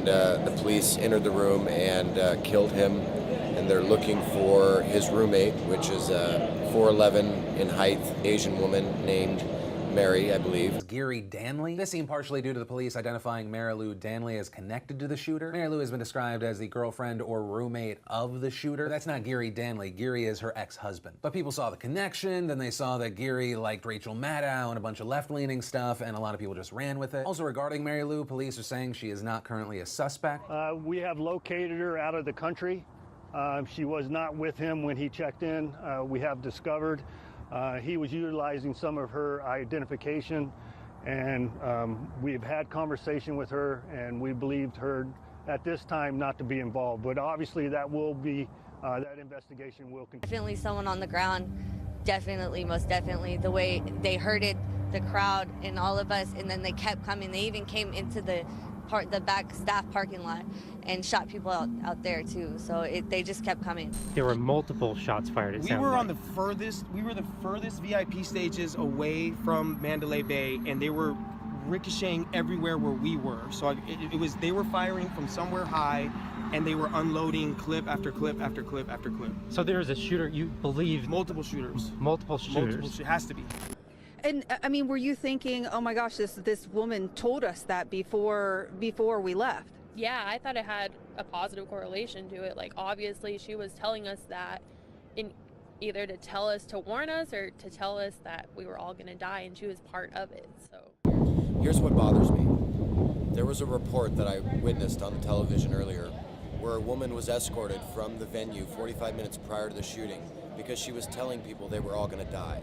and the police entered the room and killed him. And they're looking for his roommate, which is a 4'11" in height Asian woman named Mary, I believe. Gary Danley. This seemed partially due to the police identifying Mary Lou Danley as connected to the shooter. Mary Lou has been described as the girlfriend or roommate of the shooter. That's not Gary Danley. Gary is her ex-husband. But people saw the connection, then they saw that Gary liked Rachel Maddow and a bunch of left-leaning stuff, and a lot of people just ran with it. Also regarding Mary Lou, police are saying she is not currently a suspect. We have located her out of the country. She was not with him when he checked in. We have discovered he was utilizing some of her identification, and we've had conversation with her, and we believed her at this time not to be involved. But obviously that will be, that investigation will continue. Definitely someone on the ground, definitely, most definitely. The way they herded the crowd and all of us, and then they kept coming. They even came into the back staff parking lot and shot people out there too. So they just kept coming. There were multiple shots fired. We were the furthest VIP stages away from Mandalay Bay, and they were ricocheting everywhere where we were. So they were firing from somewhere high, and they were unloading clip after clip after clip after clip. So there was a shooter, you believe? Multiple shooters. Multiple shooters. It has to be. And I mean, were you thinking, oh my gosh, this woman told us that before we left? Yeah, I thought it had a positive correlation to it. Like, obviously she was telling us that in either to tell us, to warn us, or to tell us that we were all gonna die, and she was part of it. So here's what bothers me. There was a report that I witnessed on the television earlier where a woman was escorted from the venue 45 minutes prior to the shooting because she was telling people they were all gonna die.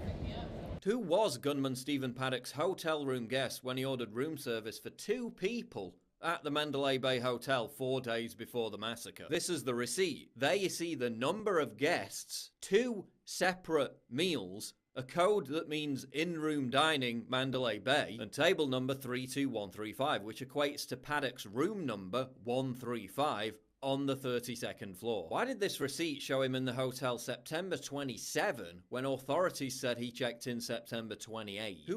Who was gunman Stephen Paddock's hotel room guest when he ordered room service for 2 people at the Mandalay Bay Hotel 4 days before the massacre? This is the receipt. There you see the number of guests, 2 separate meals, a code that means in-room dining Mandalay Bay, and table number 32135, which equates to Paddock's room number 135 on the 32nd floor. Why did this receipt show him in the hotel September 27 when authorities said he checked in September 28?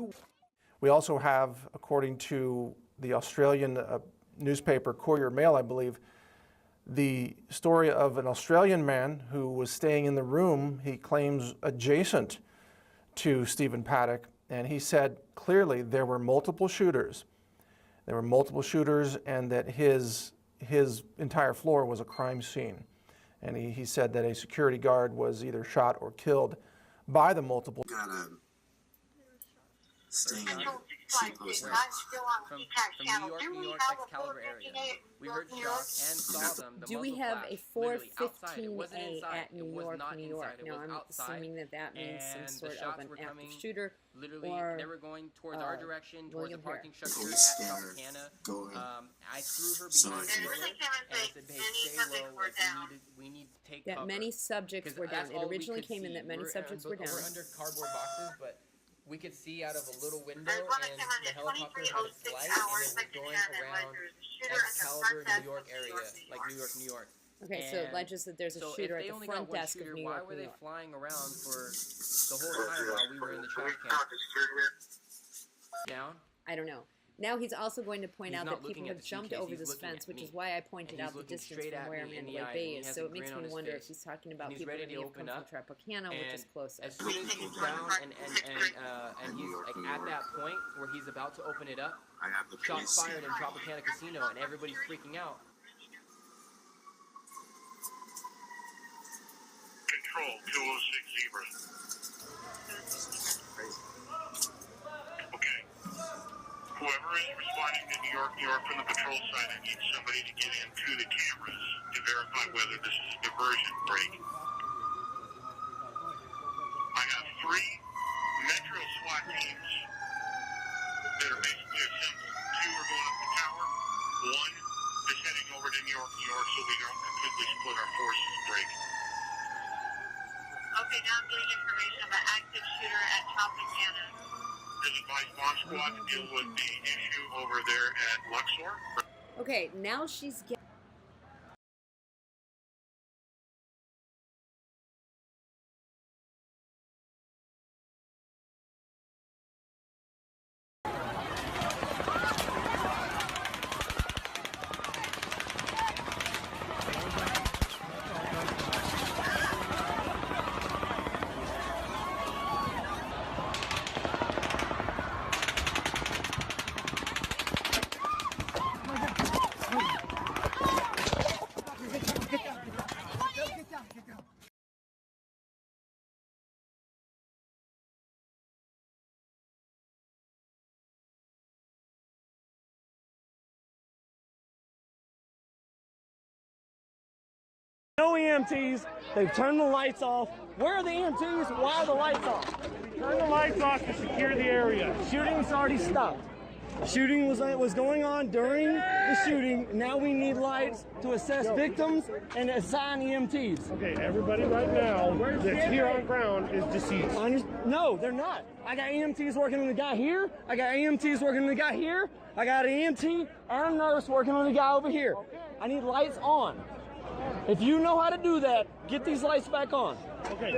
We also have, according to the Australian newspaper Courier Mail, I believe, the story of an Australian man who was staying in the room, he claims, adjacent to Stephen Paddock, and he said clearly there were multiple shooters. There were multiple shooters, and that his entire floor was a crime scene. And he said that a security guard was either shot or killed by the multiple. Staying in from New York, Excalibur area. We heard shots and saw them. Do we have a 415A at New York, New York? Now I'm assuming that means some sort of an active shooter. Literally, or they were going towards our direction, towards the parking structure Harris. at Tropicana. I threw her behind the door, and I said, "Hey, stay low. Like, we need to take cover." That many subjects were down. It originally came in that many subjects were down. We're under cardboard boxes, but we could see out of a little window, and the helicopter had a flight, and it was going around Excalibur, New York area, like New York. Okay, so it alleges that there's a shooter at the front desk of New York, why were they flying around for the whole time while we were in the trash can? Down? I don't know. Now he's also going to point out that people have jumped over this fence, which is why I pointed out the distance from where Mandalay Bay is. So it makes me wonder if he's talking about people who may have come from Tropicana, which is closer. As soon as he's down and he's like at that point where he's about to open it up, shots fired in Tropicana Casino, and everybody's freaking out. Control 206 Zebra. Okay. Whoever is responding to New York from the patrol side, I need somebody to get into the cameras to verify whether this is a diversion break. I have 3 Metro SWAT teams that are basically assembled. 2 are going up the tower. 1 is heading over to New York, so we don't completely split our forces break. Okay, now I'm getting information about active shooter at Tropicana. There's advised bomb squad to deal with the issue over there at Luxor. Okay, now she's getting... No EMTs. They've turned the lights off. Where are the EMTs? Why are the lights off? Turn the lights off to secure the area. Shooting's already stopped. Shooting was going on during the shooting. Now we need lights to assess victims and assign EMTs. Okay, everybody right now that's here on ground is deceased. No, they're not. I got EMTs working on the guy here. I got EMTs working on the guy here. I got an EMT and a nurse working on the guy over here. I need lights on. If you know how to do that, get these lights back on. Okay.